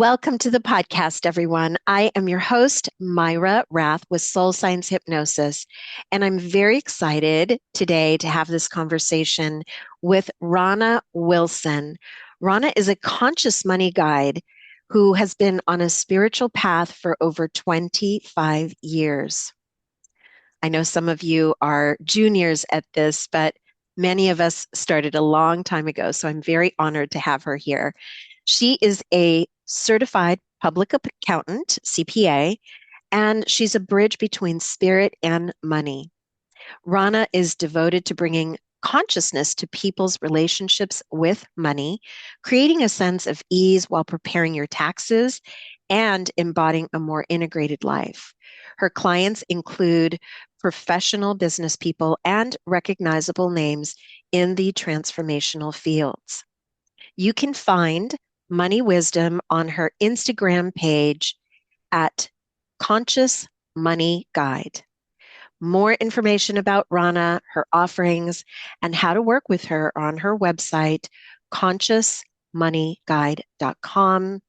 Welcome to the podcast, everyone. I am your host, Mayra Rath with Soul Signs Hypnosis, and I'm very excited today to have this conversation with Rana Wilson. Rana is a conscious money guide who has been on a spiritual path for over 25 years. I know some of you are juniors at this, but many of us started a long time ago, so I'm very honored to have her here. She is a certified public accountant, CPA, and she's a bridge between spirit and money. Rana is devoted to bringing consciousness to people's relationships with money, creating a sense of ease while preparing your taxes and embodying a more integrated life. Her clients include professional business people and recognizable names in the transformational fields. You can find Money Wisdom on her Instagram page at Conscious Money Guide. More information about Rana, her offerings, and how to work with her on her website, consciousmoneyguide.com.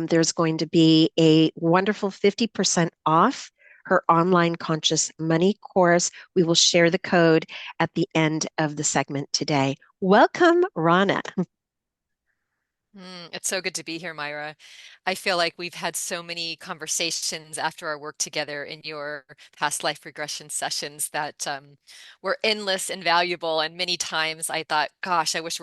There's going to be a wonderful 50% off her online conscious money course. We will share the code at the end of the segment today. Welcome, Rana. It's so good to be here, Myra. I feel like we've had so many conversations after our work together in your past life regression sessions that were endless and valuable. And many times I thought, gosh, I wish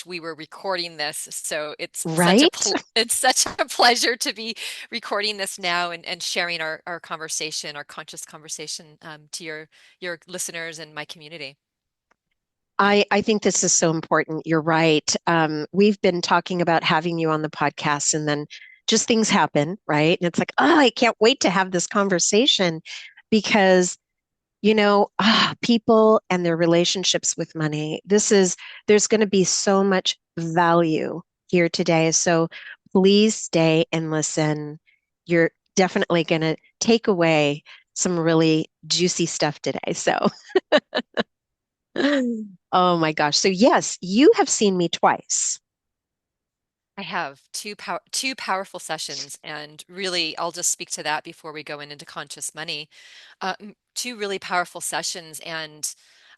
we were recording this. So Right? it's such a pleasure to be recording this now and sharing our conversation, our conscious conversation to your listeners and my community. I think this is so important. You're right. We've been talking about having you on the podcast, and then just things happen, right? And it's like, oh, I can't wait to have this conversation because, people and their relationships with money. There's going to be so much value here today. So please stay and listen. You're definitely going to take away some really juicy stuff today. So. Oh my gosh. So yes, you have seen me twice. I have two powerful sessions, and really, I'll just speak to that before we go into conscious money. Two really powerful sessions, and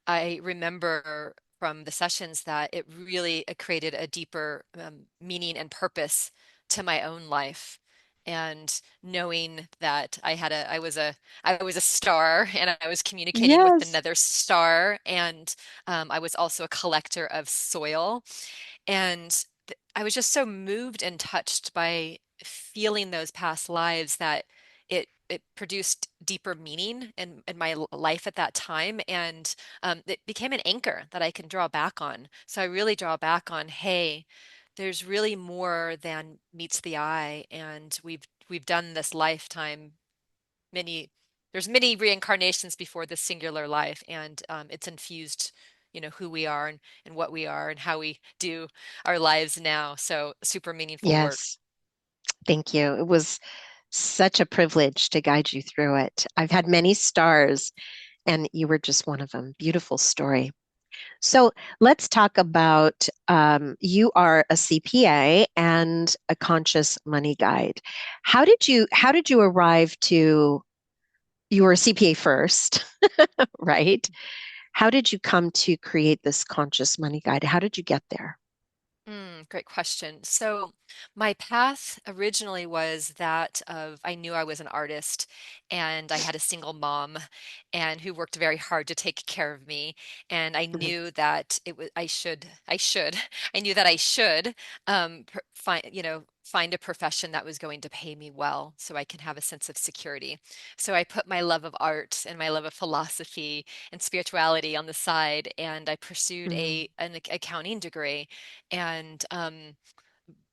I remember from the sessions that it really created a deeper meaning and purpose to my own life. And knowing that I was a star, and I was communicating with Yes. another star, and I was also a collector of soil. And I was just so moved and touched by feeling those past lives that it produced deeper meaning in my life at that time, and it became an anchor that I can draw back on. So I really draw back on, hey, there's really more than meets the eye, and we've done this lifetime many there's many reincarnations before this singular life, and it's infused, who we are and what we are and how we do our lives now. So super meaningful work. Yes. Thank you. It was such a privilege to guide you through it. I've had many stars, and you were just one of them. Beautiful story. So let's talk about you are a CPA and a conscious money guide. How did you arrive to you were a CPA first, right? How did you come to create this conscious money guide? How did you get there? Great question. So, my path originally was that of I knew I was an artist, and I had a single mom and who worked very hard to take care of me. And I Mhm. knew that I knew that I should find a profession that was going to pay me well so I can have a sense of security. So I put my love of art and my love of philosophy and spirituality on the side, and I pursued Mhm. an accounting degree. And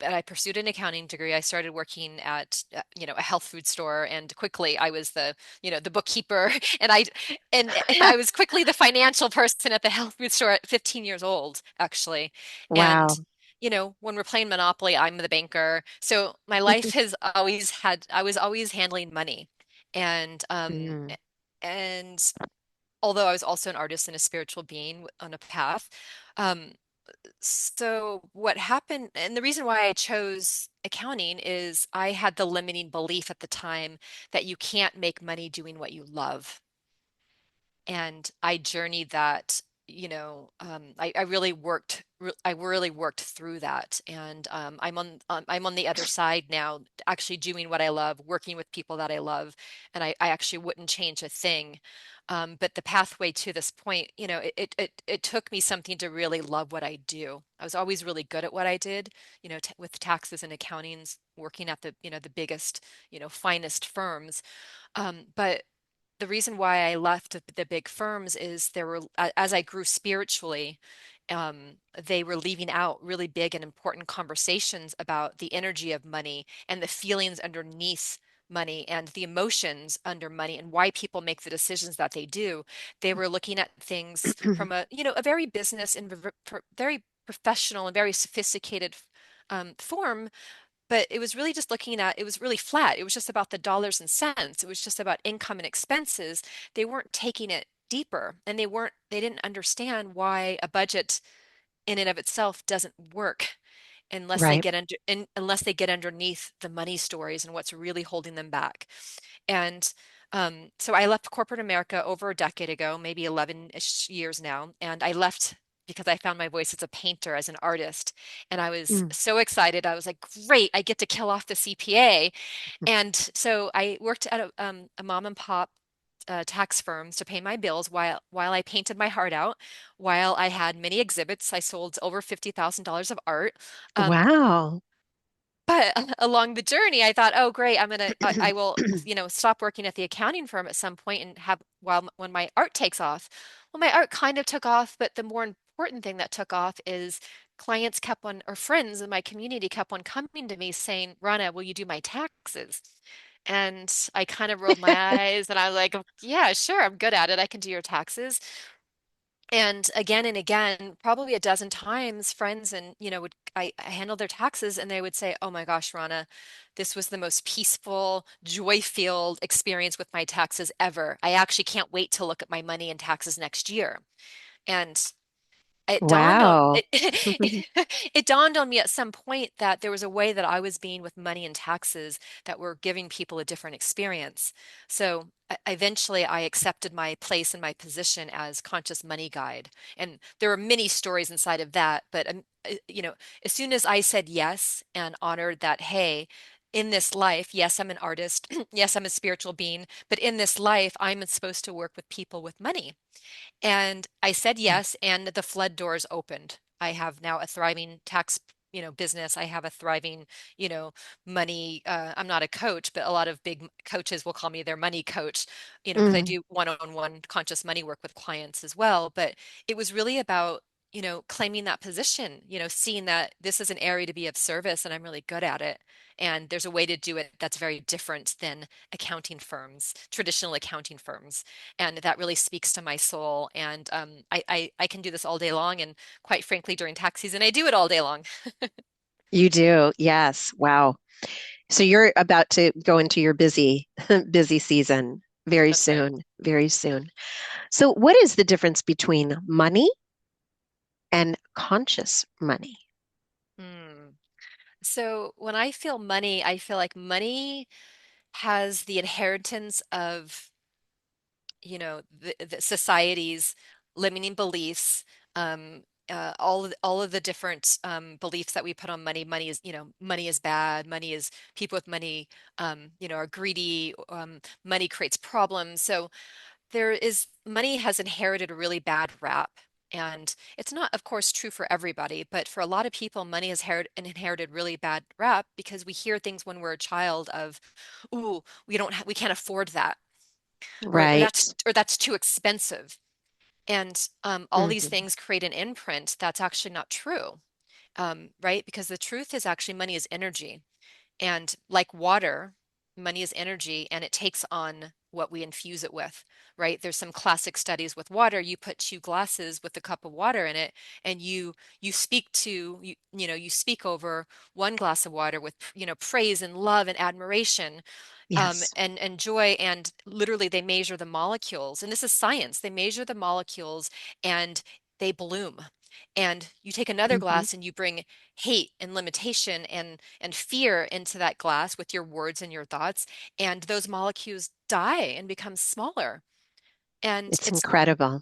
I pursued an accounting degree. I started working at a health food store, and quickly I was the bookkeeper, and I was quickly the financial person at the health food store at 15 years old, actually. And Wow. when we're playing Monopoly, I'm the banker. So my life has always had I was always handling money. And Mm. and although I was also an artist and a spiritual being on a path, um, So what happened, and the reason why I chose accounting is I had the limiting belief at the time that you can't make money doing what you love. And I journeyed that, I I really worked through that. And I'm on the other side now, actually doing what I love, working with people that I love, and I actually wouldn't change a thing. But the pathway to this point, it took me something to really love what I do. I was always really good at what I did, t with taxes and accountings, working at the biggest, finest firms. But the reason why I left the big firms is as I grew spiritually, they were leaving out really big and important conversations about the energy of money and the feelings underneath money and the emotions under money and why people make the decisions that they do. They were looking at things from a very business and very professional and very sophisticated form, but it was really just looking at, it was really flat. It was just about the dollars and cents. It was just about income and expenses. They weren't taking it deeper, and they didn't understand why a budget in and of itself doesn't work Right. unless they get underneath the money stories and what's really holding them back. And so I left corporate America over a decade ago, maybe 11-ish years now. And I left because I found my voice as a painter, as an artist. And I was Mm. so excited. I was like, great, I get to kill off the CPA. And so I worked at a mom and pop tax firms to pay my bills while I painted my heart out, while I had many exhibits. I sold over $50,000 of art. Um, Wow. but along the journey, I thought, oh, great, I will, stop working at the accounting firm at some point and have, while when my art takes off. Well, my art kind of took off, but the more important thing that took off is clients kept on, or friends in my community kept on coming to me saying, Rana, will you do my taxes? And I kind of rolled my eyes and I was like, yeah, sure, I'm good at it. I can do your taxes. And again, probably a dozen times, friends and I handled their taxes and they would say, "Oh my gosh, Rana, this was the most peaceful, joy-filled experience with my taxes ever. I actually can't wait to look at my money and taxes next year." And it dawned on Wow. it, it dawned on me at some point that there was a way that I was being with money and taxes that were giving people a different experience. So eventually I accepted my place and my position as conscious money guide. And there are many stories inside of that, but as soon as I said yes and honored that, hey, in this life, yes, I'm an artist, yes, I'm a spiritual being, but in this life, I'm supposed to work with people with money. And I said yes, and the flood doors opened. I have now a thriving tax, business. I have a thriving, money. I'm not a coach, but a lot of big coaches will call me their money coach, because I Mm. do one-on-one conscious money work with clients as well. But it was really about, claiming that position, seeing that this is an area to be of service and I'm really good at it. And there's a way to do it that's very different than accounting firms, traditional accounting firms, and that really speaks to my soul. And I can do this all day long, and quite frankly, during tax season, I do it all day long. You do. Yes. Wow. So you're about to go into your busy season very That's right. soon, very soon. So what is the difference between money and conscious money? Hmm. So when I feel money, I feel like money has the inheritance of, the society's limiting beliefs, all of the different beliefs that we put on money. Money is bad. Money is people with money, are greedy. Money creates problems. So money has inherited a really bad rap. And it's not, of course, true for everybody, but for a lot of people, money has inherited really bad rap because we hear things when we're a child of, "Ooh, we can't afford that," or Right. that's too expensive. And all these Hmm. things create an imprint that's actually not true, right? Because the truth is actually money is energy. And like water, money is energy and it takes on what we infuse it with, right? There's some classic studies with water. You put two glasses with a cup of water in it and you speak over one glass of water with, praise and love and admiration, Yes. and joy, and literally they measure the molecules. And this is science. They measure the molecules and they bloom. And you take another Hmm. glass and you bring hate and limitation and fear into that glass with your words and your thoughts, and those molecules die and become smaller. And It's it's not incredible.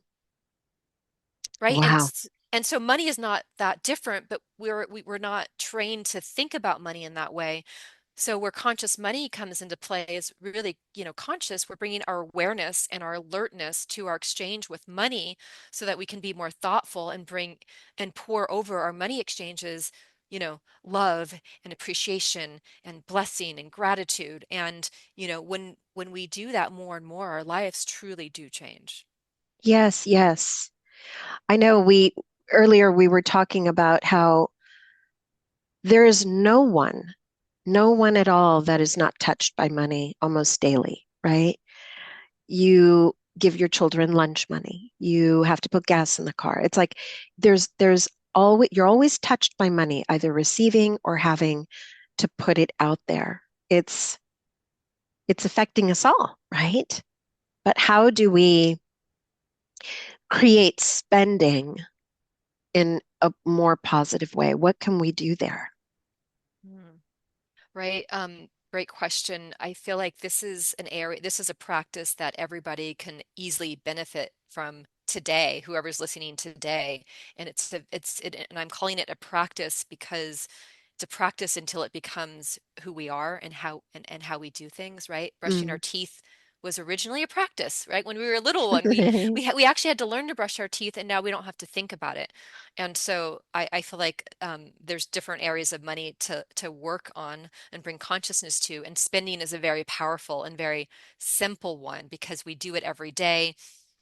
right. Wow. And so money is not that different, but we're not trained to think about money in that way. So where conscious money comes into play is really, conscious. We're bringing our awareness and our alertness to our exchange with money so that we can be more thoughtful and bring and pour over our money exchanges, love and appreciation and blessing and gratitude. And, when we do that more and more, our lives truly do change. Yes, yes. I know we earlier we were talking about how there is no one at all that is not touched by money almost daily, right? You give your children lunch money. You have to put gas in the car. It's like there's always you're always touched by money, either receiving or having to put it out there. It's affecting us all, right? But how do we create spending in a more positive way? What can we do there? Hmm. Right. Great question. I feel like this is a practice that everybody can easily benefit from today, whoever's listening today. And and I'm calling it a practice because it's a practice until it becomes who we are and how we do things, right? Brushing our Mm. teeth was originally a practice, right? When we were little and we actually had to learn to brush our teeth, and now we don't have to think about it. And so I feel like there's different areas of money to work on and bring consciousness to, and spending is a very powerful and very simple one because we do it every day.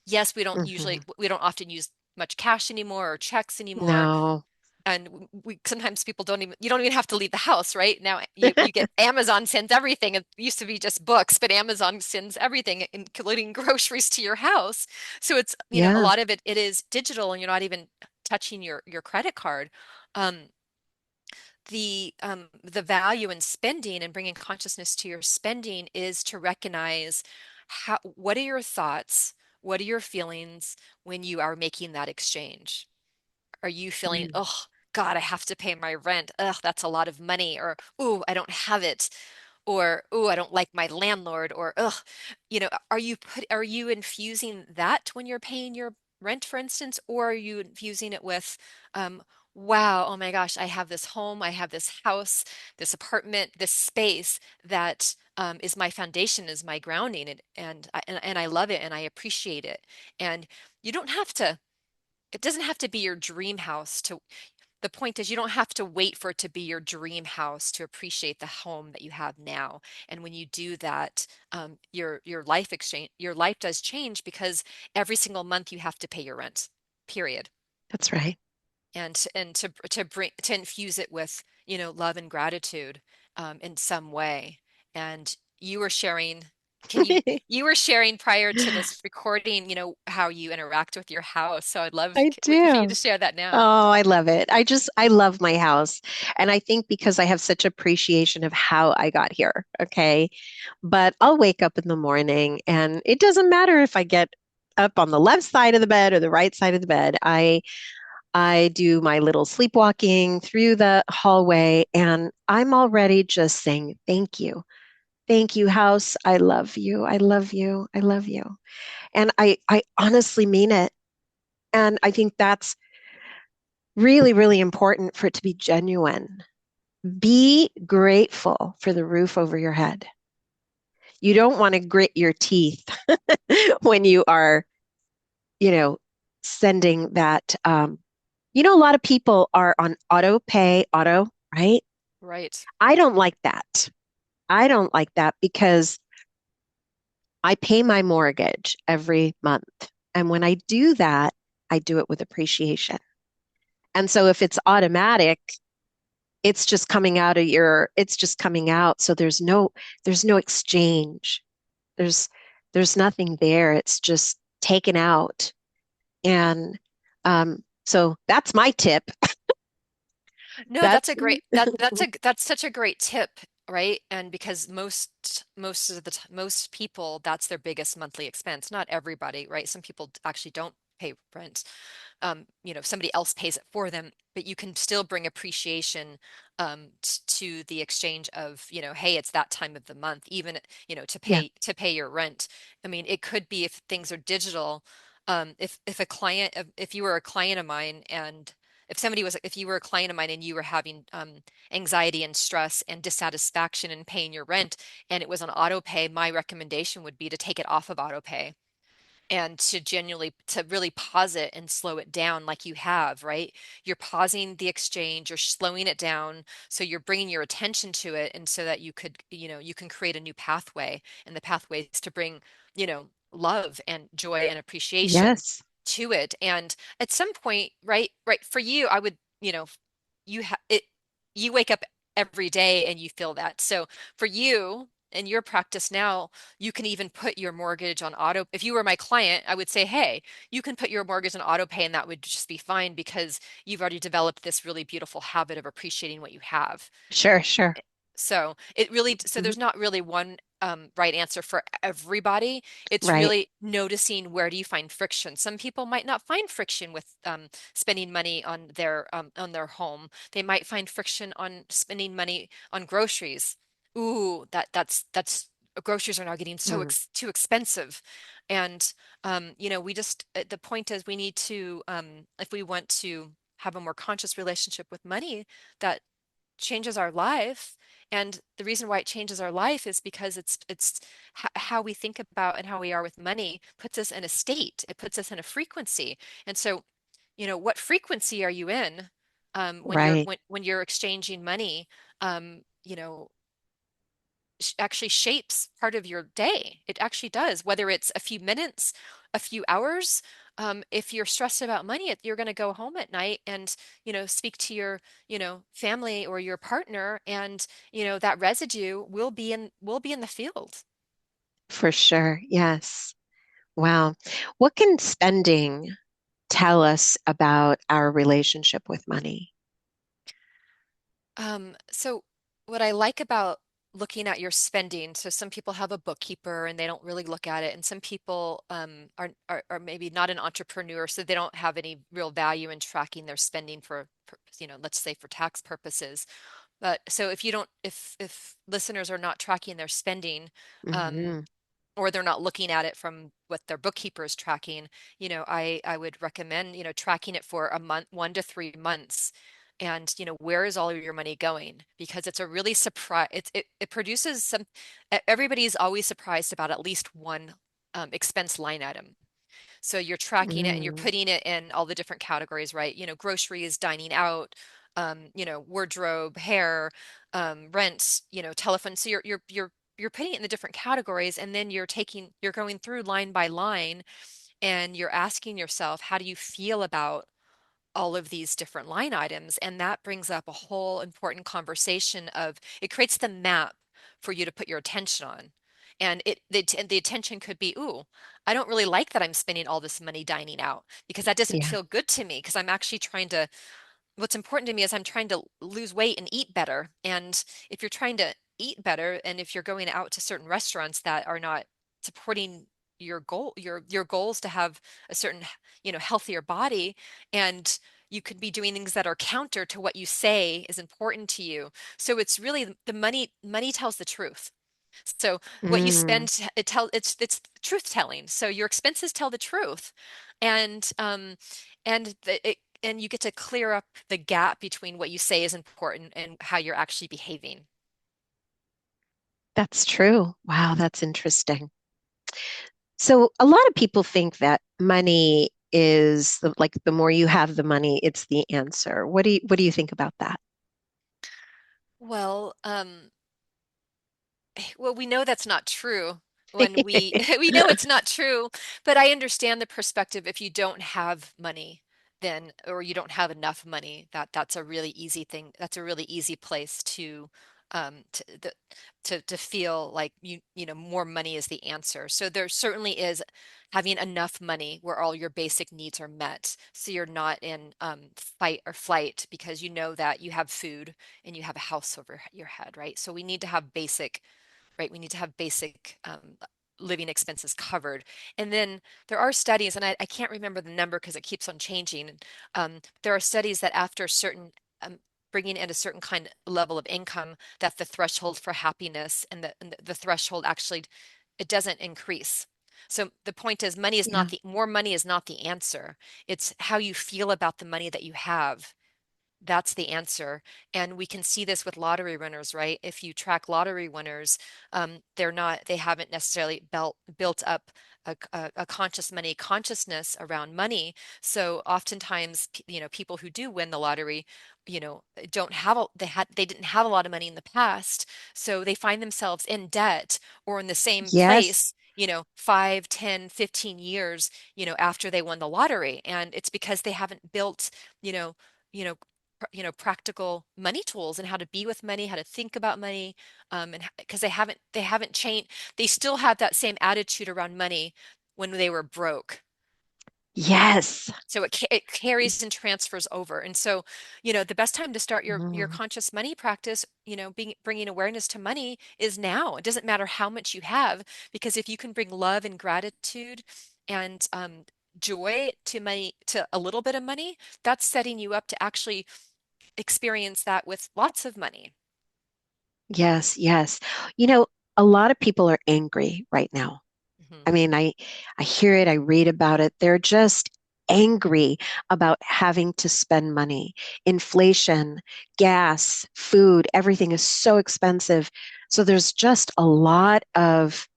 Yes, Mhm. we don't often use much cash anymore or checks anymore, No. and we sometimes people don't even you don't even have to leave the house, right? Now you get Amazon sends everything. It used to be just books, but Amazon sends everything, including groceries, to your house. So it's, a Yeah, lot of it is digital, and you're not even touching your credit card. Um, the value in spending and bringing consciousness to your spending is to recognize what are your thoughts, what are your feelings when you are making that exchange. Are you feeling, mm, oh, God, I have to pay my rent. Ugh, that's a lot of money. Or, oh, I don't have it. Or, oh, I don't like my landlord. Or, ugh, are you infusing that when you're paying your rent, for instance? Or are you infusing it with, wow, oh my gosh, I have this home, I have this house, this apartment, this space that is my foundation, is my grounding, and I love it and I appreciate it. And you don't have to it doesn't have to be your dream house to the point is you don't have to wait for it to be your dream house to appreciate the home that you have now. And when you do that, your life does change because every single month you have to pay your rent, period. that's right. And to infuse it with, love and gratitude in some way. And you were sharing, can you were sharing prior to this recording, how you interact with your house. So I'd love I for you to do. share that now. Oh, I love it. I love my house. And I think because I have such appreciation of how I got here. Okay. But I'll wake up in the morning and it doesn't matter if I get up on the left side of the bed or the right side of the bed. I do my little sleepwalking through the hallway and I'm already just saying, thank you. Thank you, house. I love you. I love you. I love you. And I honestly mean it. And I think that's really, really important for it to be genuine. Be grateful for the roof over your head. You don't want to grit your teeth when you are, you know, sending that. A lot of people are on auto pay, right? Right. I don't like that. I don't like that because I pay my mortgage every month. And when I do that, I do it with appreciation. And so if it's automatic, it's just coming out. So there's no exchange. There's there's nothing there. It's just taken out. And so that's my tip. No, That's that's such a great tip, right? And because most people, that's their biggest monthly expense. Not everybody, right? Some people actually don't pay rent. Somebody else pays it for them, but you can still bring appreciation to the exchange of, hey, it's that time of the month, even, to Yeah. pay your rent. I mean, it could be if things are digital. If you were a client of mine and if you were a client of mine and you were having anxiety and stress and dissatisfaction in paying your rent and it was on auto pay, my recommendation would be to take it off of auto pay and to really pause it and slow it down like you have, right? You're pausing the exchange, you're slowing it down, so you're bringing your attention to it, and so that you can create a new pathway, and the pathway is to bring, love and joy and appreciation Yes. to it. And at some point, right, for you, I would, you have it, you wake up every day and you feel that. So for you in your practice now, you can even put your mortgage on auto. If you were my client, I would say, hey, you can put your mortgage on auto pay and that would just be fine because you've already developed this really beautiful habit of appreciating what you have. Sure, sure. So Mhm. there's not really one right answer for everybody. It's Right. really noticing, where do you find friction. Some people might not find friction with spending money on their home. They might find friction on spending money on groceries. Ooh, that's groceries are now getting Mm. too expensive. And the point is, we need to, if we want to have a more conscious relationship with money, that changes our life. And the reason why it changes our life is because how we think about and how we are with money puts us in a state. It puts us in a frequency. And so, what frequency are you in Right. when you're exchanging money? Um, you know, actually shapes part of your day. It actually does, whether it's a few minutes, a few hours. If you're stressed about money, you're going to go home at night and, speak to your, family or your partner, and, that residue will be in the field. For sure. Yes. Wow. What can spending tell us about our relationship with money? So what I like about looking at your spending, so some people have a bookkeeper and they don't really look at it, and some people are maybe not an entrepreneur, so they don't have any real value in tracking their spending let's say for tax purposes. But so if listeners are not tracking their spending, um, Hmm. or they're not looking at it from what their bookkeeper is tracking, I would recommend, tracking it for a month, 1 to 3 months. And, where is all of your money going? Because it's a really surprise. It produces everybody's always surprised about at least one expense line item. So you're tracking it and you're Mm. putting it in all the different categories, right? Groceries, dining out, wardrobe, hair, rent, telephone. So you're putting it in the different categories, and then you're going through line by line, and you're asking yourself, how do you feel about all of these different line items? And that brings up a whole important conversation of, it creates the map for you to put your attention on. And the attention could be, ooh, I don't really like that I'm spending all this money dining out because that doesn't Yeah. feel good to me, because I'm actually what's important to me is I'm trying to lose weight and eat better. And if you're trying to eat better, and if you're going out to certain restaurants that are not supporting your goals to have a certain, healthier body, and you could be doing things that are counter to what you say is important to you. So it's really the money tells the truth. So what you Mm. spend, it's truth telling. So your expenses tell the truth, and and you get to clear up the gap between what you say is important and how you're actually behaving. That's true. Wow, that's interesting. So a lot of people think that money is like the more you have the money, it's the answer. What do you think about that? Well, well, we know that's not true when we we know it's not true, but I understand the perspective. If you don't have money, then, or you don't have enough money, that's a really easy thing. That's a really easy place um to the, to feel like more money is the answer. So there certainly is having enough money where all your basic needs are met. So you're not in fight or flight because you know that you have food and you have a house over your head, right? So we need to have basic, right? We need to have basic living expenses covered. And then there are studies, and I can't remember the number because it keeps on changing. There are studies that after certain bringing in a certain kind of level of income, that the threshold for happiness and the threshold actually it doesn't increase. So the point is, money is Yeah. not the more money is not the answer. It's how you feel about the money that you have. That's the answer. And we can see this with lottery winners, right? If you track lottery winners, they haven't necessarily built up a conscious money consciousness around money. So oftentimes, people who do win the lottery, don't have they didn't have a lot of money in the past. So they find themselves in debt or in the same Yes. place, 5, 10, 15 years, after they won the lottery. And it's because they haven't built, you know, you know, practical money tools and how to be with money, how to think about money, and because they haven't changed, they still have that same attitude around money when they were broke. Yes. So it carries and transfers over. And so, the best time to start your Mm. conscious money practice, bringing awareness to money is now. It doesn't matter how much you have, because if you can bring love and gratitude and joy to money, to a little bit of money, that's setting you up to actually experience that with lots of money. Yes, yes. You know, a lot of people are angry right now. Hmm. I mean, I hear it, I read about it. They're just angry about having to spend money. Inflation, gas, food, everything is so expensive. So there's just a lot of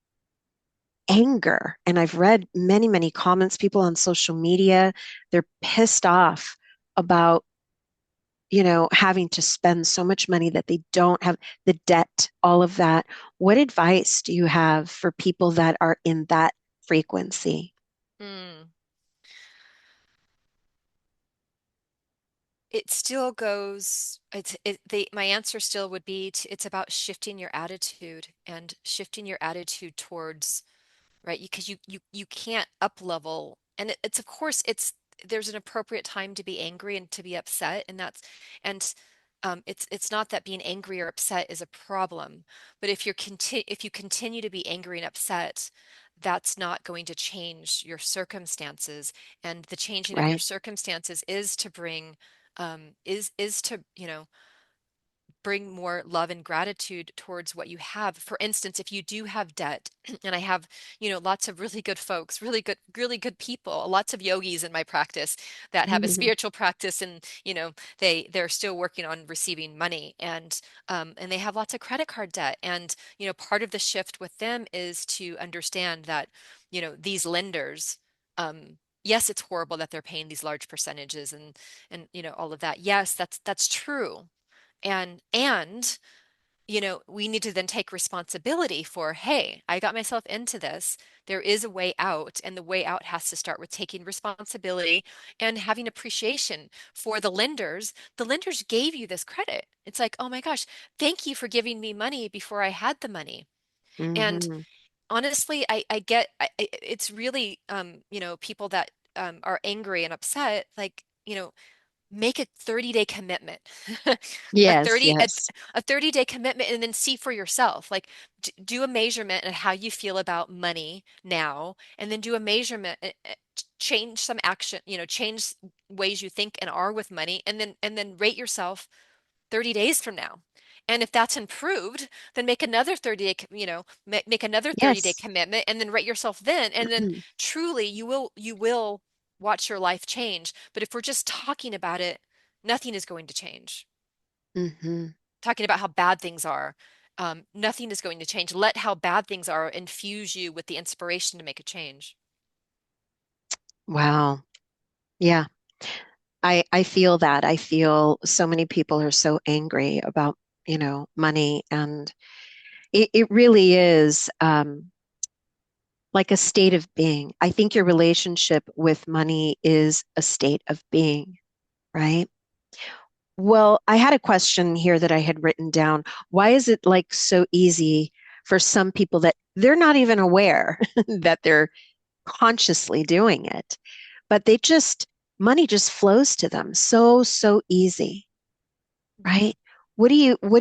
anger. And I've read many, many comments, people on social media, they're pissed off about, having to spend so much money that they don't have, the debt, all of that. What advice do you have for people that are in that frequency? Mm. It still goes, my answer still would be it's about shifting your attitude and shifting your attitude towards, right? Because you can't up level. And it's of course there's an appropriate time to be angry and to be upset, and it's not that being angry or upset is a problem, but if you continue to be angry and upset, that's not going to change your circumstances. And the changing of your Right? circumstances is to bring is to, bring more love and gratitude towards what you have. For instance, if you do have debt, and I have, lots of really good folks, really good people, lots of yogis in my practice that have a spiritual practice, and they're still working on receiving money, and they have lots of credit card debt. And part of the shift with them is to understand that, these lenders, yes, it's horrible that they're paying these large percentages, and all of that. Yes, that's true. And we need to then take responsibility for, hey, I got myself into this. There is a way out, and the way out has to start with taking responsibility and having appreciation for the lenders. The lenders gave you this credit. It's like, oh my gosh, thank you for giving me money before I had the money. And Hmm. honestly, I get it's really people that are angry and upset, like, make a 30-day commitment. a Yes, 30 a, yes, a 30-day commitment, and then see for yourself, like, do a measurement of how you feel about money now, and then do a measurement, change some action, change ways you think and are with money, and then rate yourself 30 days from now. And if that's improved, then make another 30-day, make another 30-day yes. commitment, and then rate yourself then. And then truly you will watch your life change. But if we're just talking about it, nothing is going to change. Hmm. Talking about how bad things are, nothing is going to change. Let how bad things are infuse you with the inspiration to make a change. Wow. Yeah. I feel that. I feel so many people are so angry about, money, and it really is like a state of being. I think your relationship with money is a state of being, right? Well, I had a question here that I had written down. Why is it like so easy for some people that they're not even aware that they're consciously doing it, but money just flows to them so easy, right? What do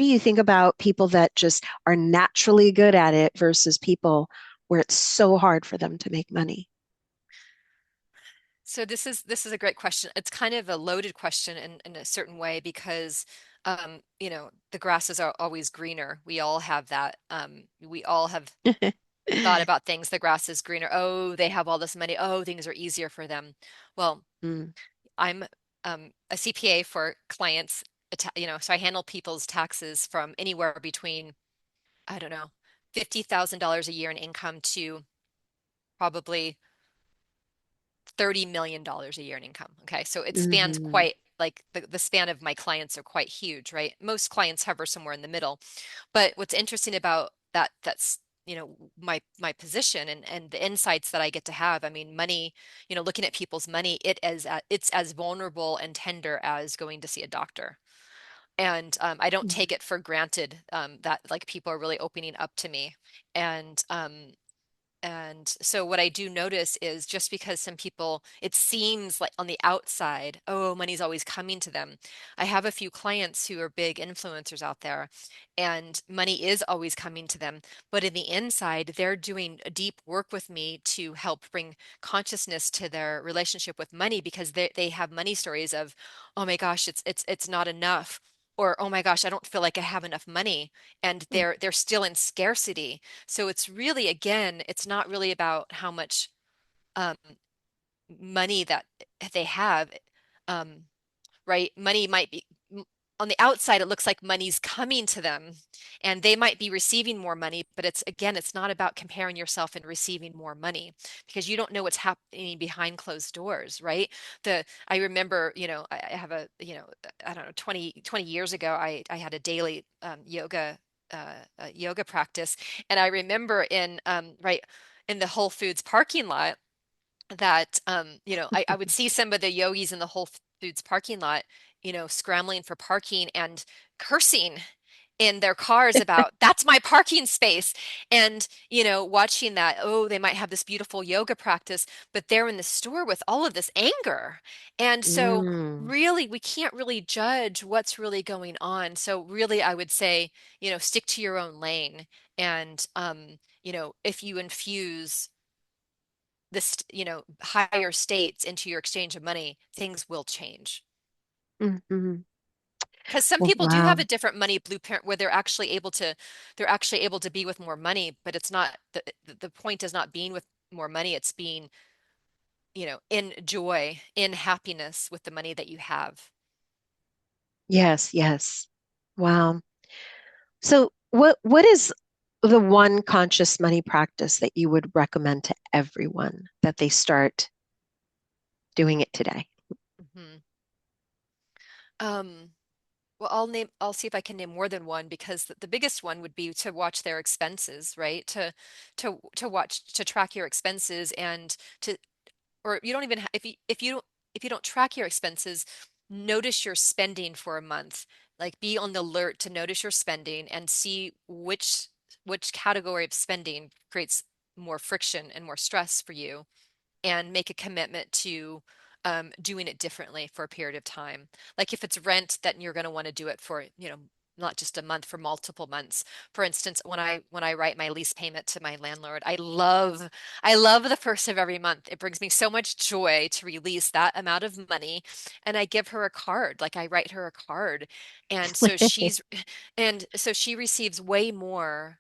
you think about people that just are naturally good at it versus people where it's so hard for them to make money? So this is a great question. It's kind of a loaded question in a certain way because the grasses are always greener. We all have that. We all have thought about things. The grass is greener. Oh, they have all this money. Oh, things are easier for them. Well, Mm, I'm a CPA for clients, so I handle people's taxes from anywhere between, I don't know, $50,000 a year in income to probably $30 million a year in income. Okay. So it spans mhm, quite like the span of my clients are quite huge, right? Most clients hover somewhere in the middle. But what's interesting about that's my position and the insights that I get to have. I mean, money, looking at people's money, it's as vulnerable and tender as going to see a doctor. And I don't mhm, take it for granted that like people are really opening up to me. And so what I do notice is just because some people, it seems like on the outside, oh, money's always coming to them. I have a few clients who are big influencers out there, and money is always coming to them. But in the inside, they're doing a deep work with me to help bring consciousness to their relationship with money because they have money stories of, oh my gosh, it's not enough. Or, oh my gosh, I don't feel like I have enough money. And mm, they're still in scarcity. So it's really, again, it's not really about how much um, money that they have. Um, right? Money might be on the outside, it looks like money's coming to them and they might be receiving more money, but it's not about comparing yourself and receiving more money because you don't know what's happening behind closed doors, right? I remember, I have I don't know, 20 years ago, I had a daily yoga practice. And I remember right in the Whole Foods parking lot that I would see some of the yogis in the Whole Foods parking lot, scrambling for parking and cursing in their cars about that's my parking space. And watching that, oh, they might have this beautiful yoga practice, but they're in the store with all of this anger. And so mm, really we can't really judge what's really going on. So really I would say, stick to your own lane. And if you infuse this, higher states into your exchange of money, things will change. mhm. Because some Well, people do have wow. a different money blueprint where they're actually able to be with more money, but it's not the point is not being with more money, it's being, in joy, in happiness with the money that you have. Yes, yes. Wow. So what is the one conscious money practice that you would recommend to everyone that they start doing it today? Mhm. Um, well, I'll see if I can name more than one because the biggest one would be to watch their expenses, right? To track your expenses and to or you don't even if you don't track your expenses, notice your spending for a month. Like be on the alert to notice your spending and see which category of spending creates more friction and more stress for you and make a commitment to doing it differently for a period of time. Like if it's rent, then you're going to want to do it for, not just a month, for multiple months. For instance, when I write my lease payment to my landlord, I love the first of every month. It brings me so much joy to release that amount of money, and I give her a card. Like I write her a card, and so she receives way more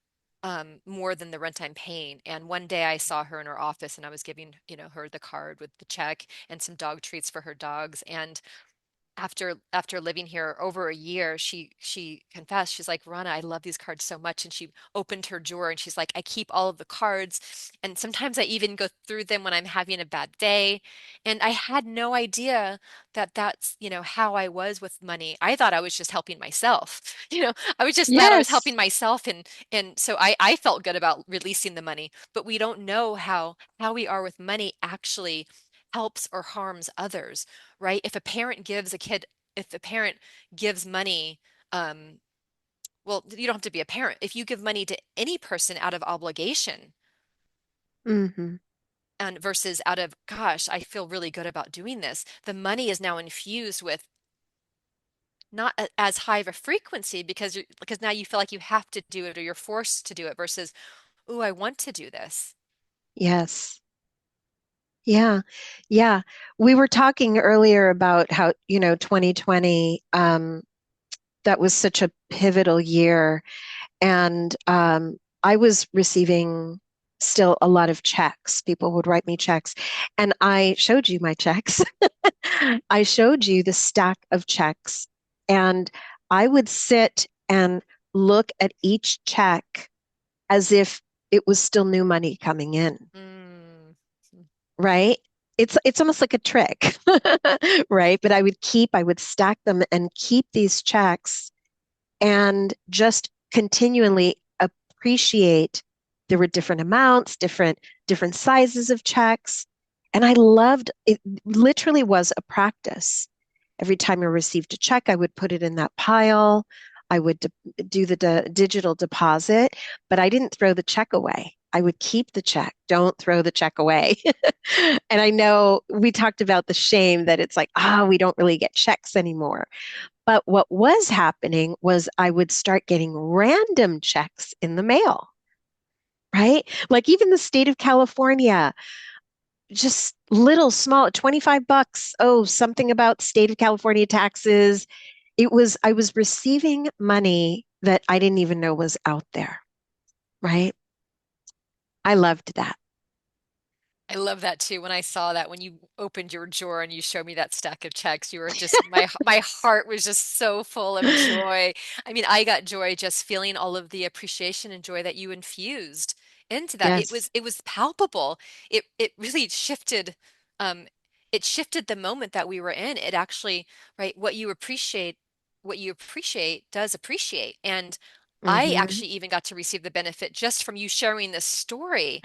than the rent I'm paying. And one day I saw her in her office and I was giving, her the card with the check and some dog treats for her dogs. And after living here over a year, she confessed, she's like, Rana, I love these cards so much. And she opened her drawer and she's like, I keep all of the cards. And sometimes I even go through them when I'm having a bad day. And I had no idea that that's, how I was with money. I thought I was just helping myself. I was just thought I was Yes. helping myself. And so I felt good about releasing the money, but we don't know how we are with money actually helps or harms others, right? If a parent gives money, um, well, you don't have to be a parent. If you give money to any person out of obligation Hmm. and versus out of, gosh, I feel really good about doing this, the money is now infused with not as high of a frequency because now you feel like you have to do it or you're forced to do it versus, ooh, I want to do this. Yes. Yeah. Yeah. We were talking earlier about how, 2020, that was such a pivotal year. And I was receiving still a lot of checks. People would write me checks. And I showed you my checks. I showed you the stack of checks. And I would sit and look at each check as if it was still new money coming in, Mm. right? It's almost like a trick, right? But I would stack them and keep these checks and just continually appreciate. There were different amounts, different sizes of checks, and I loved it. Literally was a practice. Every time I received a check, I would put it in that pile. I would do the digital deposit, but I didn't throw the check away. I would keep the check. Don't throw the check away. And I know we talked about the shame that it's like, we don't really get checks anymore. But what was happening was I would start getting random checks in the mail, right? Like even the state of California, just little small, $25. Oh, something about state of California taxes. I was receiving money that I didn't even know was out there, right? I loved that. I love that too. When I saw that, when you opened your drawer and you showed me that stack of checks, you were just my heart was just so full of joy. I mean, I got joy just feeling all of the appreciation and joy that you infused into that. Yes. It was palpable. It really shifted um it shifted the moment that we were in. It actually, right, what you appreciate does appreciate. And I Hmm. actually even got to receive the benefit just from you sharing this story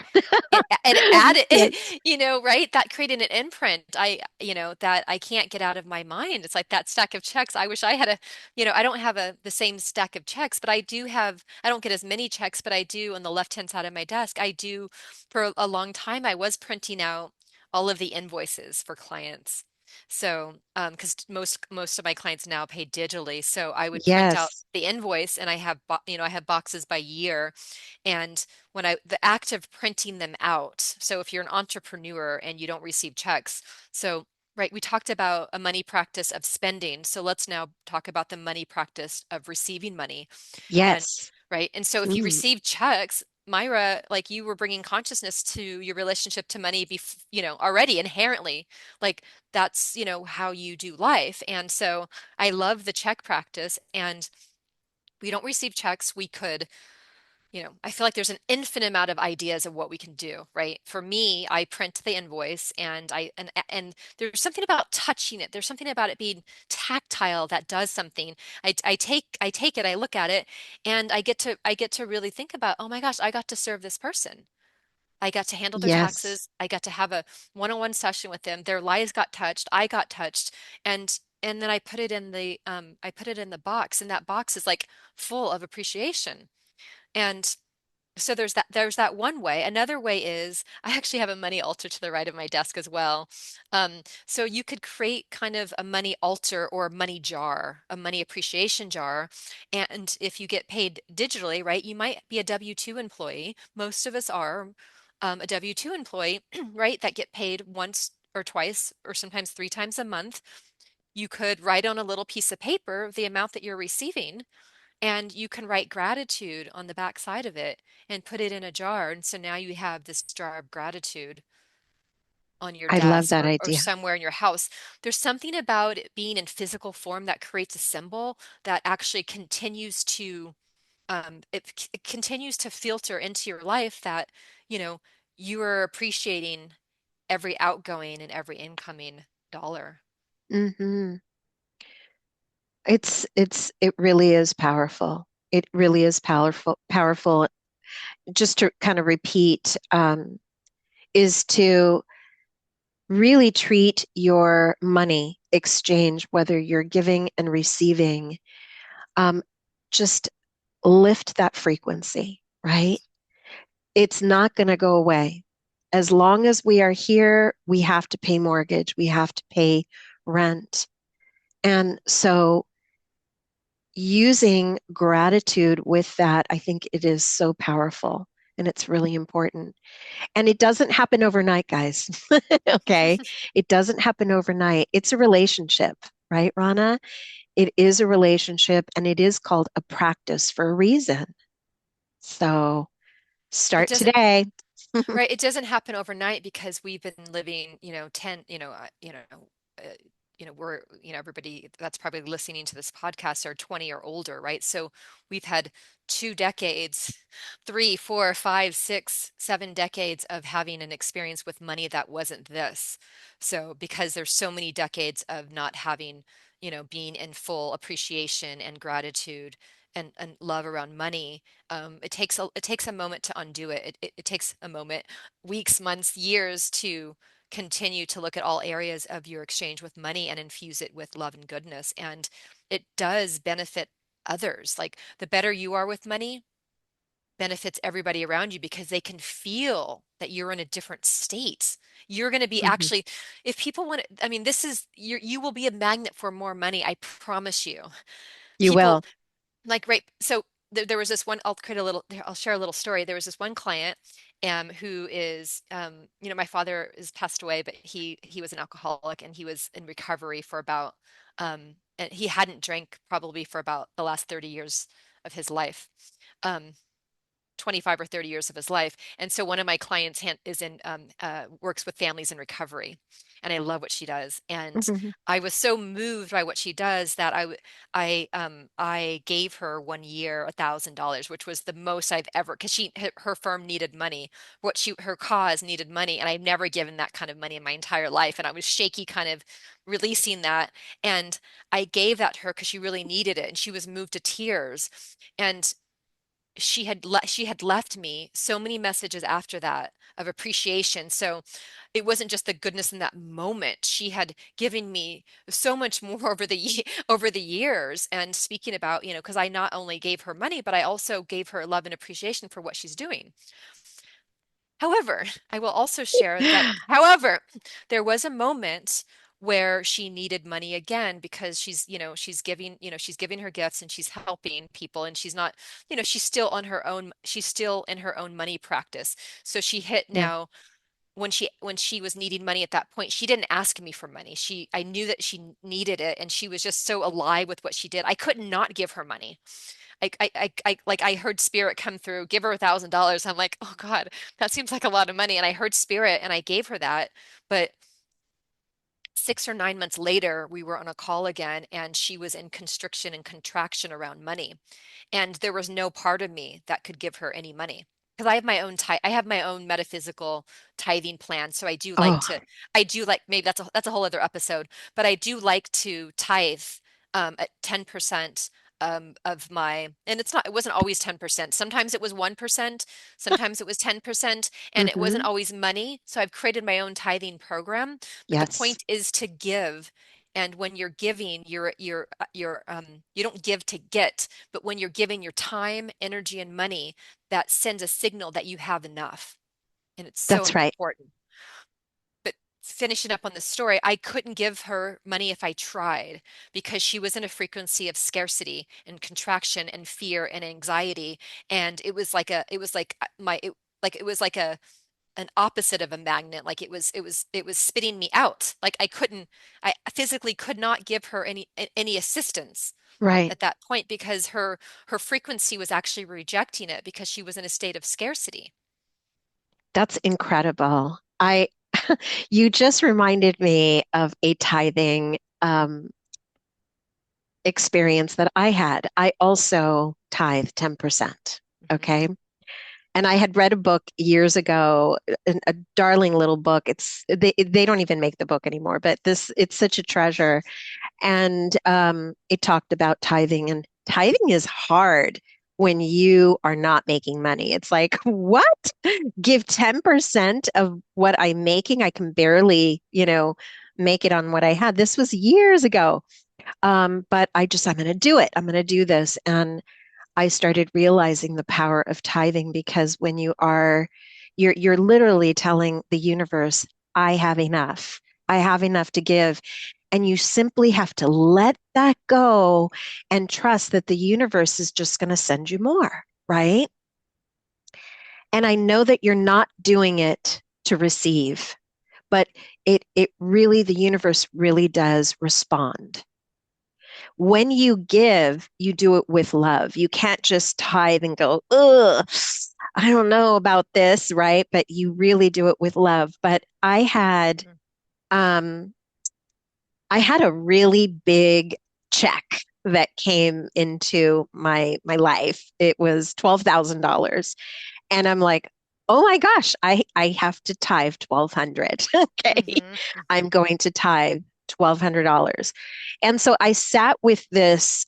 it added, Yes. right? That created an imprint. That I can't get out of my mind. It's like that stack of checks. I wish I had I don't have the same stack of checks, but I don't get as many checks, but I do on the left-hand side of my desk. I do for a long time. I was printing out all of the invoices for clients. So, because most of my clients now pay digitally, so I would print out Yes. the invoice, and I have boxes by year, and the act of printing them out. So if you're an entrepreneur and you don't receive checks, so right, we talked about a money practice of spending. So let's now talk about the money practice of receiving money. And Yes. right. And so if you Mm. receive checks, Myra, like you were bringing consciousness to your relationship to money, already inherently, like that's, how you do life. And so I love the check practice. And we don't receive checks. We could I feel like there's an infinite amount of ideas of what we can do, right? For me, I print the invoice and there's something about touching it. There's something about it being tactile that does something. I take it, I look at it, and I get to really think about, oh my gosh, I got to serve this person. I got to handle their Yes. taxes. I got to have a one-on-one session with them. Their lives got touched. I got touched. And then I put it in the box, and that box is like full of appreciation. And so there's that one way. Another way is I actually have a money altar to the right of my desk as well. So you could create kind of a money altar or money jar, a money appreciation jar. And if you get paid digitally, right, you might be a W-2 employee. Most of us are a W-2 employee, right, that get paid once or twice or sometimes three times a month. You could write on a little piece of paper the amount that you're receiving, and you can write gratitude on the back side of it and put it in a jar. And so now you have this jar of gratitude on your I love desk that or idea. somewhere in your house. There's something about it being in physical form that creates a symbol that actually continues to it continues to filter into your life that, you know, you are appreciating every outgoing and every incoming dollar. Hmm. It really is powerful. It really is powerful, powerful. Just to kind of repeat, is to really treat your money exchange, whether you're giving and receiving, um, just lift that frequency, right? It's not going to go away. As long as we are here, we have to pay mortgage, we have to pay rent. And so using gratitude with that, I think it is so powerful. And it's really important. And it doesn't happen overnight, guys. Okay. It doesn't happen overnight. It's a relationship, right, Rana? It is a relationship and it is called a practice for a reason. So It start doesn't, today. right? It doesn't happen overnight because we've been living, 10, uh, we're, everybody that's probably listening to this podcast are 20 or older, right? So we've had 2 decades, 3, 4, 5, 6, 7 decades of having an experience with money that wasn't this. So because there's so many decades of not having, being in full appreciation and gratitude and love around money, it takes a moment to undo it. It takes a moment, weeks, months, years to continue to look at all areas of your exchange with money and infuse it with love and goodness. And it does benefit others. Like the better you are with money, benefits everybody around you because they can feel that you're in a different state. You're going to be Mhm. actually, if people want to, I mean, you will be a magnet for more money. I promise you. You People will. like, right. So there was this one, I'll share a little story. There was this one client who is, my father is passed away, but he was an alcoholic and he was in recovery for about, and he hadn't drank probably for about the last 30 years of his life. Um, 25 or 30 years of his life. And so one of my clients is in works with families in recovery, and I love what she does. And Mhm. I was so moved by what she does that I gave her 1 year $1,000, which was the most I've ever, because her firm needed money. Her cause needed money, and I've never given that kind of money in my entire life. And I was shaky, kind of releasing that, and I gave that to her because she really needed it, and she was moved to tears. And she had left me so many messages after that of appreciation. So it wasn't just the goodness in that moment. She had given me so much more over the years. And speaking about, because I not only gave her money, but I also gave her love and appreciation for what she's doing. However, I will also share that, however, there was a moment where she needed money again because she's giving her gifts and she's helping people, and she's not, she's still in her own money practice. So she hit Yeah, now when she was needing money at that point, she didn't ask me for money. I knew that she needed it, and she was just so alive with what she did. I could not give her money. Like I heard spirit come through, give her $1,000. I'm like, oh God, that seems like a lot of money. And I heard spirit and I gave her that. But 6 or 9 months later, we were on a call again, and she was in constriction and contraction around money. And there was no part of me that could give her any money. Because I have my own metaphysical tithing plan. So oh, I do like, maybe that's a whole other episode, but I do like to tithe at 10% of my, and it wasn't always 10%. Sometimes it was 1%, sometimes it was 10%, and it wasn't hmm, always money. So I've created my own tithing program, but the yes, point is to give. And when you're giving, you don't give to get, but when you're giving your time, energy, and money, that sends a signal that you have enough. And it's so that's right. important. But finishing up on the story, I couldn't give her money if I tried because she was in a frequency of scarcity and contraction and fear and anxiety. And it was like it was like an opposite of a magnet. Like it was spitting me out. Like I physically could not give her any assistance Right. at that point because her frequency was actually rejecting it because she was in a state of scarcity. That's incredible. You just reminded me of a tithing experience that I had. I also tithe 10%. Hmm. Okay. And I had read a book years ago, a darling little book. They don't even make the book anymore, but it's such a treasure. And it talked about tithing, and tithing is hard when you are not making money. It's like, what? Give 10% of what I'm making? I can barely, make it on what I had. This was years ago. But I'm going to do it. I'm going to do this. And I started realizing the power of tithing because when you're literally telling the universe, I have enough. I have enough to give. And you simply have to let that go and trust that the universe is just going to send you more, right? And I know that you're not doing it to receive, but it really, the universe really does respond. When you give, you do it with love. You can't just tithe and go, ugh, I don't know about this, right? But you really do it with love. But um, I had a really big check that came into my life. It was $12,000. And I'm like, oh my gosh, I have to tithe 1,200. Okay. Mm-hmm. I'm going to tithe $1,200. And so I sat with this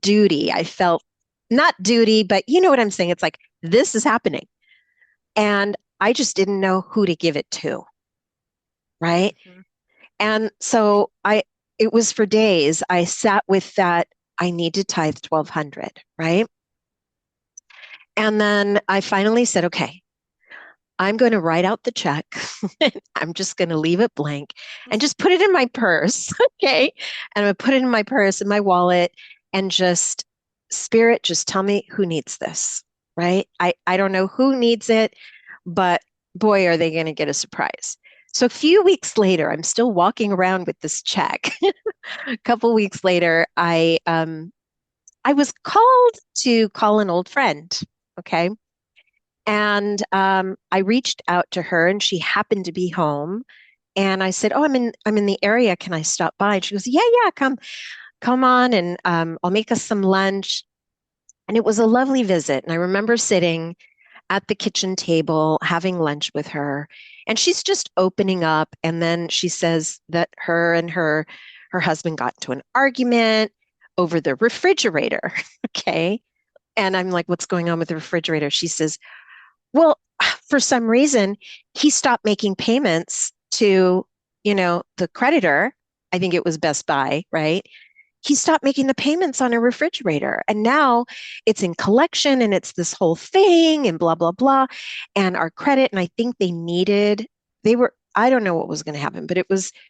duty. I felt not duty, but you know what I'm saying? It's like, this is happening. And I just didn't know who to give it to. Right. Mm-hmm. And so it was for days. I sat with that. I need to tithe 1,200. Right. And then I finally said, okay, I'm going to write out the check. I'm just going to leave it blank and just put it in my purse. Okay. And I'm going to put it in my purse, in my wallet, and just, Spirit, just tell me who needs this. Right. I don't know who needs it, but boy, are they going to get a surprise. So a few weeks later, I'm still walking around with this check. A couple weeks later, I was called to call an old friend. Okay. And I reached out to her, and she happened to be home. And I said, "Oh, I'm in the area. Can I stop by?" And she goes, "Yeah, yeah, come on, and I'll make us some lunch." And it was a lovely visit. And I remember sitting at the kitchen table having lunch with her, and she's just opening up. And then she says that her and her husband got into an argument over the refrigerator. Okay. And I'm like, "What's going on with the refrigerator?" She says, well, for some reason, he stopped making payments to, the creditor. I think it was Best Buy, right? He stopped making the payments on a refrigerator. And now it's in collection and it's this whole thing and blah, blah, blah. And our credit, and I think I don't know what was going to happen, but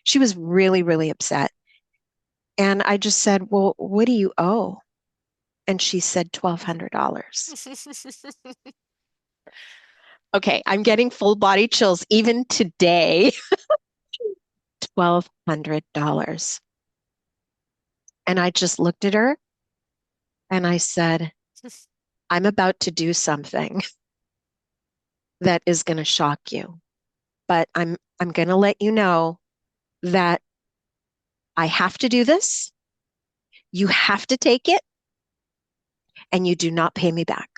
she was really, really upset. And I just said, well, what do you owe? And she said $1,200. Okay, I'm getting full body chills even today. $1,200. And I just looked at her and I said, I'm about to do something that is going to shock you, but I'm going to let you know that I have to do this. You have to take it and you do not pay me back.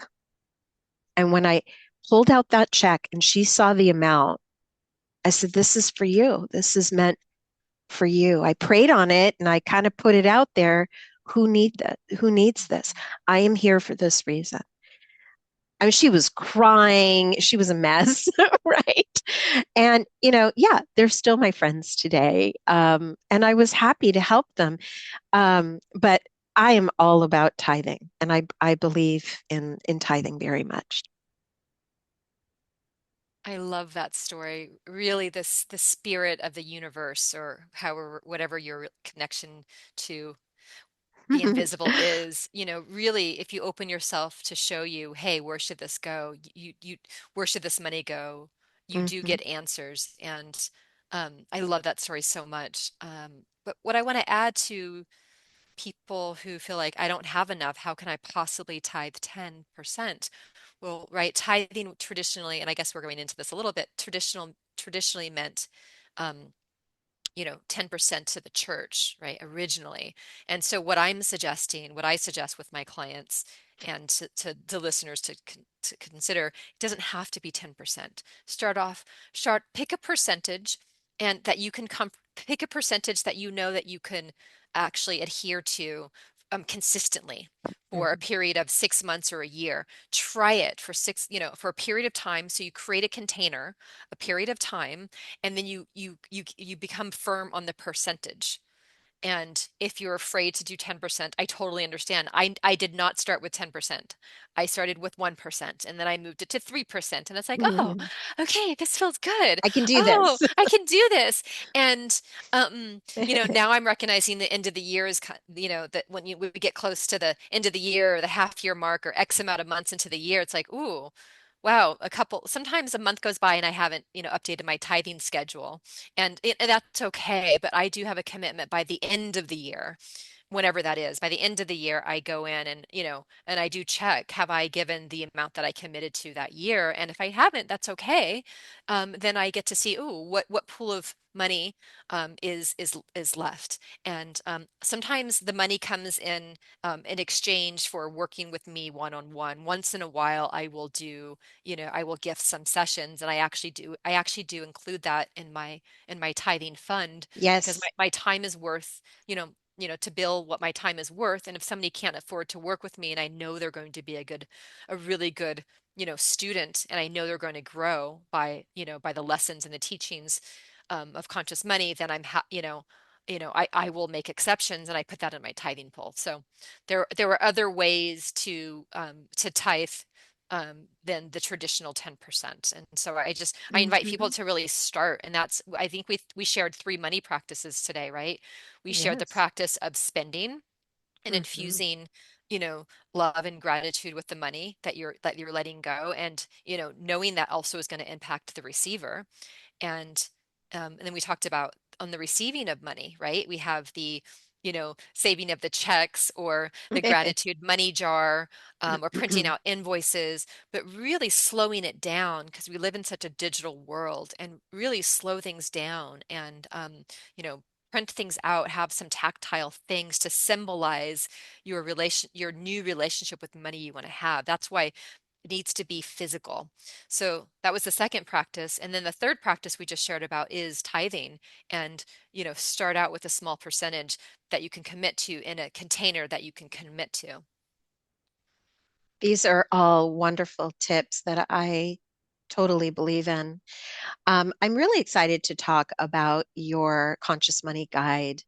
And when I pulled out that check and she saw the amount, I said, this is for you. This is meant for you. I prayed on it and I kind of put it out there. Who needs this? I am here for this reason. I mean, she was crying. She was a mess, right? And, yeah, they're still my friends today. And I was happy to help them. But I am all about tithing, and I believe in tithing very much. I love that story. Really, this the spirit of the universe, or however, whatever your connection to the invisible is, really, if you open yourself to show you, hey, where should this go? Where should this money go? You do Mhm, get answers. And I love that story so much. But what I want to add to people who feel like I don't have enough, how can I possibly tithe 10%? Well, right, tithing traditionally, and I guess we're going into this a little bit, traditionally meant um, 10% to the church, right, originally. And so what I suggest with my clients and to the listeners to consider, it doesn't have to be 10%. Pick a percentage and that you can pick a percentage that you know that you can actually adhere to consistently for a mhm, period of 6 months or a year. Try it for for a period of time. So you create a container, a period of time, and then you become firm on the percentage. And if you're afraid to do 10%, I totally understand. I did not start with 10%. I started with 1% and then I moved it to 3%. And it's like, oh, mhm. okay, this feels good. I can do Oh, this. I can do this. And now I'm recognizing the end of the year is, that when we get close to the end of the year or the half year mark or X amount of months into the year, it's like, ooh. Wow, sometimes a month goes by and I haven't, updated my tithing schedule. And that's okay, but I do have a commitment by the end of the year, whenever that is. By the end of the year, I go in and, and I do check, have I given the amount that I committed to that year? And if I haven't, that's okay. Then I get to see, ooh, what pool of money is left. And sometimes the money comes in exchange for working with me one-on-one. Once in a while, I will gift some sessions, and I actually do include that in my tithing fund because Yes. my time is worth, to bill what my time is worth. And if somebody can't afford to work with me and I know they're going to be a really good, student, and I know they're going to grow by the lessons and the teachings of conscious money, then I will make exceptions and I put that in my tithing pool. So there were other ways to tithe than the traditional 10%. And so I invite people Hmm. to really start. And I think we shared three money practices today, right? We shared the Yes. practice of spending and Hmm. infusing, you know, love and gratitude with the money that you're letting go, and knowing that also is going to impact the receiver. And then we talked about on the receiving of money, right? We have the, saving of the checks or the gratitude money jar, or printing out invoices, but really slowing it down because we live in such a digital world, and really slow things down and, you know, print things out, have some tactile things to symbolize your new relationship with money you want to have. That's why needs to be physical. So that was the second practice. And then the third practice we just shared about is tithing, and, start out with a small percentage that you can commit to in a container that you can commit to. These are all wonderful tips that I totally believe in. I'm really excited to talk about your Conscious Money Guide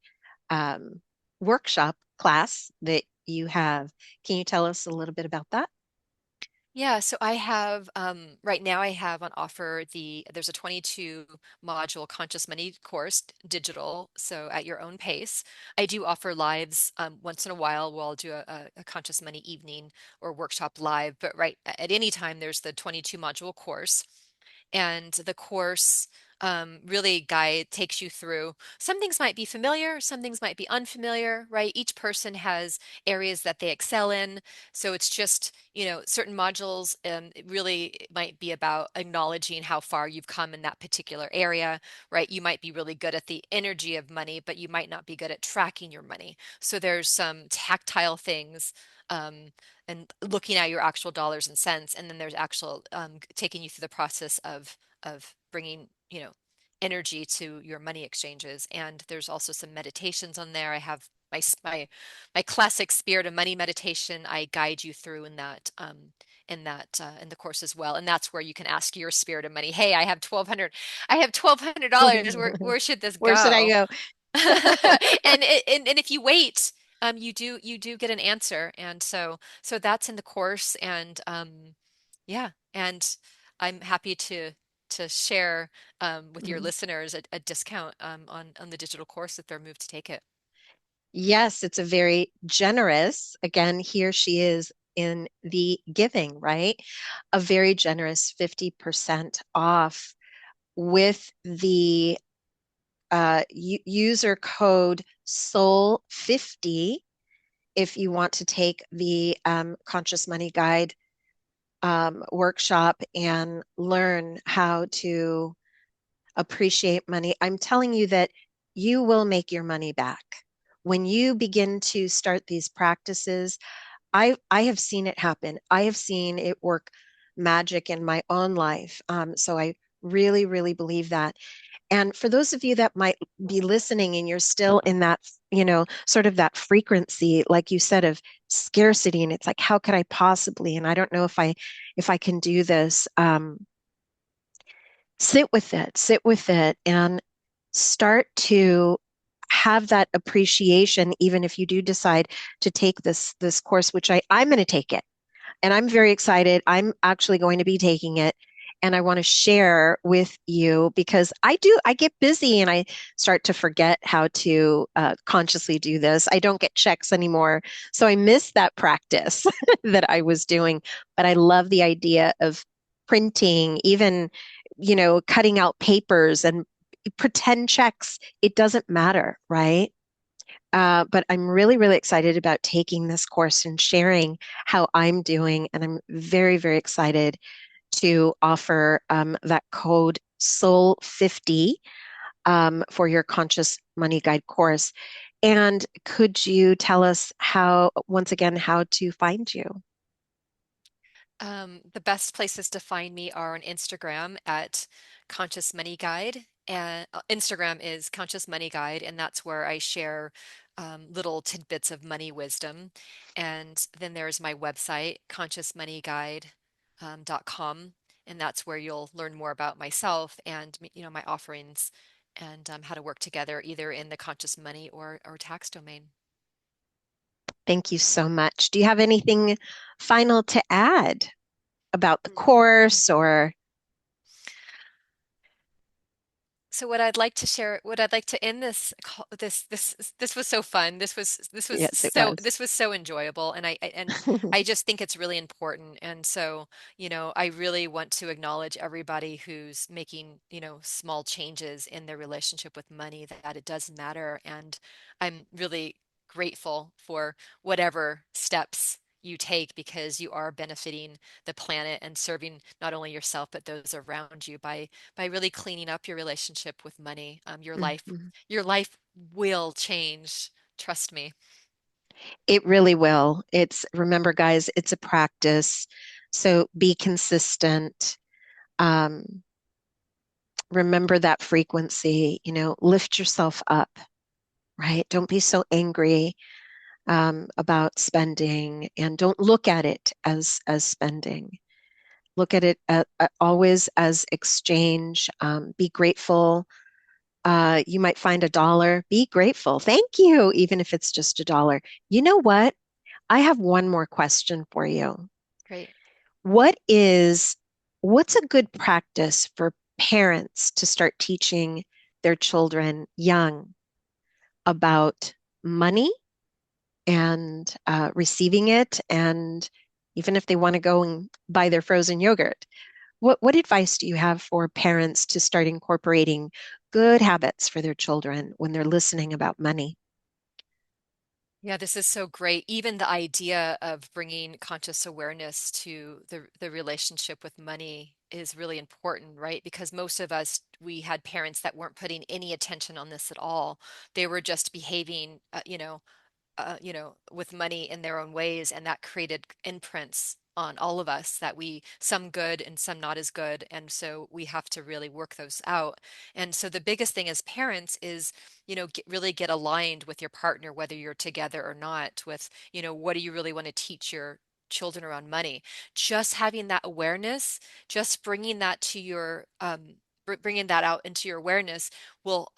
um, workshop class that you have. Can you tell us a little bit about that? Yeah, so I have right now I have on offer there's a 22 module conscious money course digital, so at your own pace. I do offer lives once in a while. We'll do a conscious money evening or workshop live, but right at any time there's the 22 module course. And the course really takes you through. Some things might be familiar, some things might be unfamiliar, right? Each person has areas that they excel in. So it's just, certain modules, it really might be about acknowledging how far you've come in that particular area, right? You might be really good at the energy of money, but you might not be good at tracking your money. So there's some tactile things. Um, and looking at your actual dollars and cents, and then there's actual taking you through the process of bringing, energy to your money exchanges. And there's also some meditations on there. I have my classic spirit of money meditation. I guide you through in the course as well. And that's where you can ask your spirit of money, hey, I have $1,200. Where should this Where should I go? go? And if you wait, you do get an answer. And so that's in the course. And yeah, and I'm happy to share with your Mhm. listeners a discount on the digital course if they're moved to take it. Yes, it's a very generous, again, here she is in the giving, right? A very generous 50% off with the user code SOUL50 if you want to take the Conscious Money Guide workshop and learn how to appreciate money. I'm telling you that you will make your money back. When you begin to start these practices, I have seen it happen. I have seen it work magic in my own life. So I really, really believe that. And for those of you that might be listening and you're still in that, sort of that frequency, like you said, of scarcity, and it's like, how could I possibly? And I don't know if I can do this. Sit with it, and start to have that appreciation, even if you do decide to take this course, which I'm going to take it. And I'm very excited. I'm actually going to be taking it. And I want to share with you because I get busy and I start to forget how to consciously do this. I don't get checks anymore. So I miss that practice that I was doing. But I love the idea of printing, even, cutting out papers and pretend checks. It doesn't matter, right? But I'm really, really excited about taking this course and sharing how I'm doing. And I'm very, very excited to offer that code SOUL50 for your Conscious Money Guide course. And could you tell us once again, how to find you? The best places to find me are on Instagram at Conscious Money Guide. And Instagram is Conscious Money Guide, and that's where I share little tidbits of money wisdom. And then there's my website, consciousmoneyguide.com, and that's where you'll learn more about myself and my offerings and how to work together either in the conscious money or tax domain. Thank you so much. Do you have anything final to add about the course or? So what I'd like to share, what I'd like to end this was so fun. Yes, it was. This was so enjoyable, and I just think it's really important. And so, I really want to acknowledge everybody who's making, small changes in their relationship with money, that it does matter. And I'm really grateful for whatever steps you take because you are benefiting the planet and serving not only yourself but those around you by really cleaning up your relationship with money. Mhm. Your life will change. Trust me. It really will. Remember, guys, it's a practice. So be consistent. Um, Remember that frequency, lift yourself up, right? Don't be so angry about spending and don't look at it as spending. Look at it always as exchange. Be grateful. You might find a dollar. Be grateful. Thank you, even if it's just a dollar. You know what? I have one more question for you. Great. What is, what's a good practice for parents to start teaching their children young about money and receiving it, and even if they want to go and buy their frozen yogurt? What advice do you have for parents to start incorporating good habits for their children when they're listening about money? Yeah, this is so great. Even the idea of bringing conscious awareness to the relationship with money is really important, right? Because most of us, we had parents that weren't putting any attention on this at all. They were just behaving, with money in their own ways, and that created imprints on all of us that some good and some not as good. And so we have to really work those out. And so the biggest thing as parents is, really get aligned with your partner, whether you're together or not, with, what do you really want to teach your children around money? Just having that awareness, just bringing that to bringing that out into your awareness will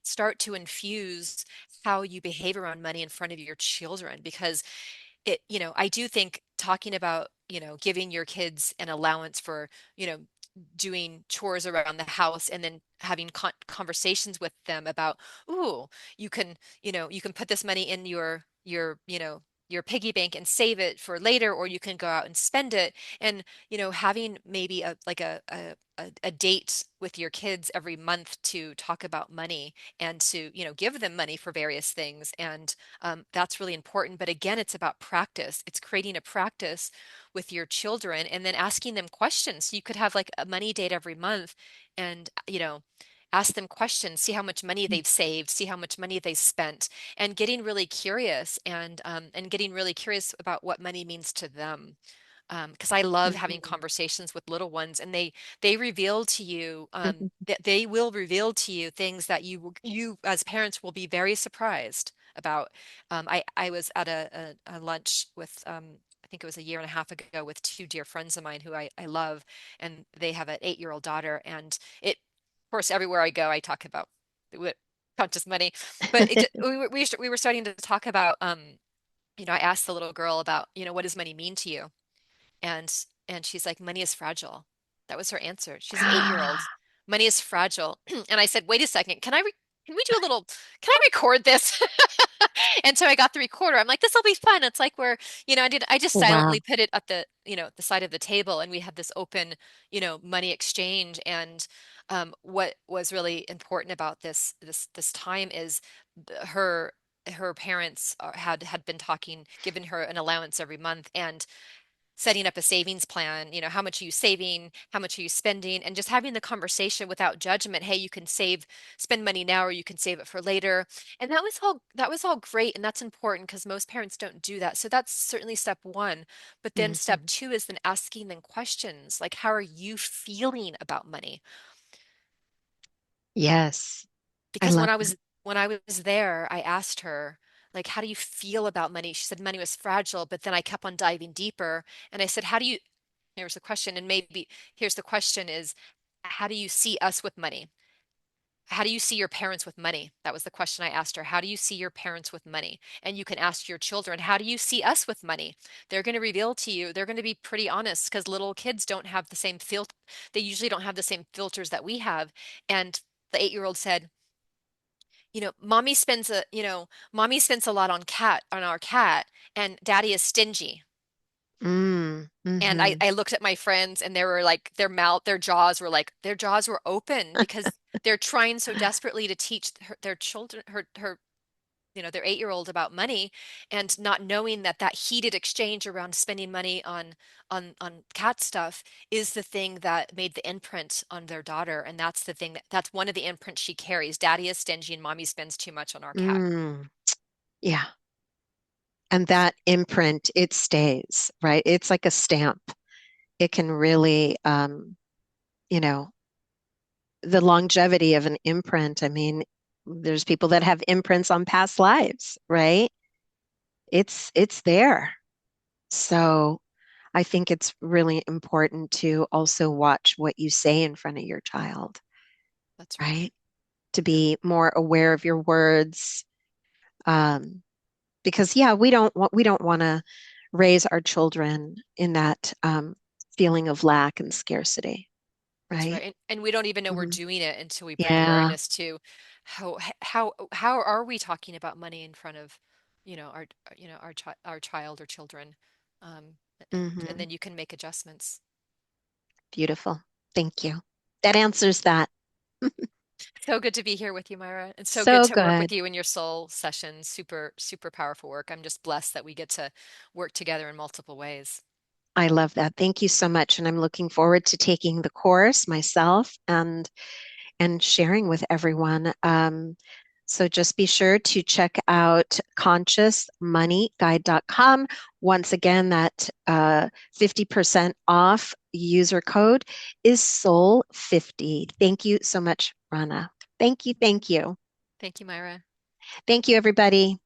start to infuse how you behave around money in front of your children. Because I do think talking about, giving your kids an allowance for, doing chores around the house and then having conversations with them about, ooh, you can put this money in your piggy bank and save it for later, or you can go out and spend it. And, having maybe a date with your kids every month to talk about money and to, give them money for various things. And that's really important. But again, it's about practice. It's creating a practice with your children and then asking them questions. So you could have like a money date every month and, ask them questions, see how much money they've saved, see how much money they spent, and getting really curious and getting really curious about what money means to them. Because I love having Mhm. conversations with little ones, and they reveal to you Mhm. that they will reveal to you things that you as parents will be very surprised about. I was at a lunch with I think it was a year and a half ago with two dear friends of mine who I love, and they have an 8-year-old daughter, and of course everywhere I go I talk about conscious money, but we were starting to talk about I asked the little girl about, what does money mean to you? And she's like, money is fragile. That was her answer. She's an 8-year old. Money is fragile. And I said, wait a second, can we do a little, can I record this? And so I got the recorder. I'm like, this will be fun. It's like I just Wow. silently put it at the side of the table, and we had this open, money exchange. And what was really important about this time is her her parents had been talking, giving her an allowance every month, and setting up a savings plan. How much are you saving? How much are you spending? And just having the conversation without judgment. Hey, you can spend money now, or you can save it for later. And that was all great. And that's important because most parents don't do that. So that's certainly step one. But then step Hmm. two is then asking them questions like, how are you feeling about money? Yes, I Because love when I that. was when I was there, I asked her, like, how do you feel about money? She said money was fragile, but then I kept on diving deeper. And I said, how do you here's the question, and maybe here's the question is, how do you see us with money? How do you see your parents with money? That was the question I asked her. How do you see your parents with money? And you can ask your children, how do you see us with money? They're going to reveal to you, they're going to be pretty honest because little kids don't have the same they usually don't have the same filters that we have. And the 8-year-old said, mommy spends a lot on our cat, and daddy is stingy. Mm, And I, hmm. I looked at my friends, and they were like, their jaws were open because they're trying so desperately to teach their children, their 8-year-old about money, and not knowing that heated exchange around spending money on cat stuff is the thing that made the imprint on their daughter. And that's one of the imprints she carries. Daddy is stingy and mommy spends too much on our cat. Mm, yeah. And that imprint, it stays, right? It's like a stamp. It can really, you know, the longevity of an imprint. I mean, there's people that have imprints on past lives, right? It's there. So I think it's really important to also watch what you say in front of your child, That's right. right? To Yeah, be more aware of your words. Um, because yeah, we don't want to raise our children in that feeling of lack and scarcity, that's right? right. And we don't even know we're Mhm. doing it until we bring Yeah. awareness to how are we talking about money in front of, our child or children. And Hmm. then you can make adjustments. Beautiful. Thank you. That answers that. So good to be here with you, Myra. It's so good So to work with good. you in your soul sessions. Super, super powerful work. I'm just blessed that we get to work together in multiple ways. I love that. Thank you so much. And I'm looking forward to taking the course myself and sharing with everyone. So just be sure to check out consciousmoneyguide.com. Once again, that 50% off user code is Soul50. Thank you so much, Rana. Thank you. Thank you. Thank you, Myra. Thank you, everybody.